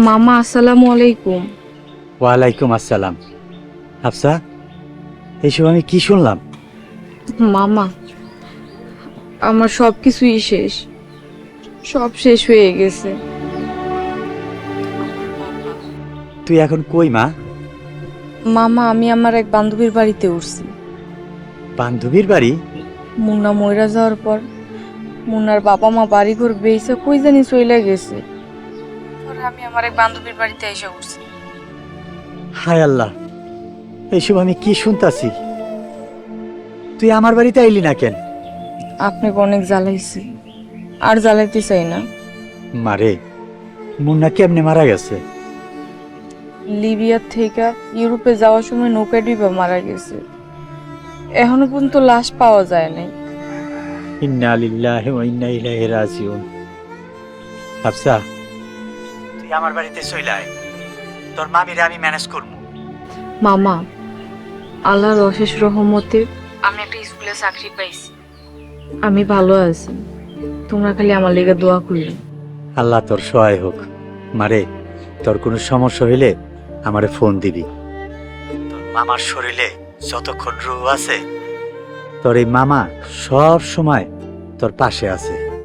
মামা আসসালামু আলাইকুম। ওয়ালাইকুম আসসালাম। আফসা, এইসব আমি কি শুনলাম? মামা, আমার সব কিছুই শেষ, সব শেষ হয়ে গেছে। তুই এখন কই মা? মামা, আমি আমার এক বান্ধবীর বাড়িতে উঠছি। বান্ধবীর বাড়ি? মুন্না মইরা যাওয়ার পর মুন্নার বাবা মা বাড়িঘর বেইসা কই জানি চইলা গেছে। পরে আমি আমার এক বান্ধবীর বাড়িতে এসে উঠছি। হায় আল্লাহ, এইসব আমি কি শুনতাছি? তুই আমার বাড়িতে আইলি না কেন? আপনাকে অনেক জ্বালাইছি, আর জ্বালাইতে চাই না। মারে, মুন্না কেমনে মারা গেছে? লিবিয়ার থেকে ইউরোপে যাওয়ার সময় নৌকা ডুবে মারা গেছে। এখনো পর্যন্ত লাশ পাওয়া যায় নাই। ইন্না লিল্লাহি ওয়া ইন্না ইলাইহি রাজিউন। আফসা, তুই আমার বাড়িতে চইলা আয়, তোর মামিরে আমি ম্যানেজ করব। মামা, আল্লাহর অশেষ রহমতে আমি একটা স্কুলে চাকরি পাইছি। আমি ভালো আছি, তোমরা খালি আমার লেগে দোয়া করলে। আল্লাহ তোর সহায় হোক। মারে, তোর কোনো সমস্যা হইলে আমারে ফোন দিবি। তোর মামার শরীরে যতক্ষণ রূহ আছে, তোর এই মামা সব সময় তোর পাশে আছে।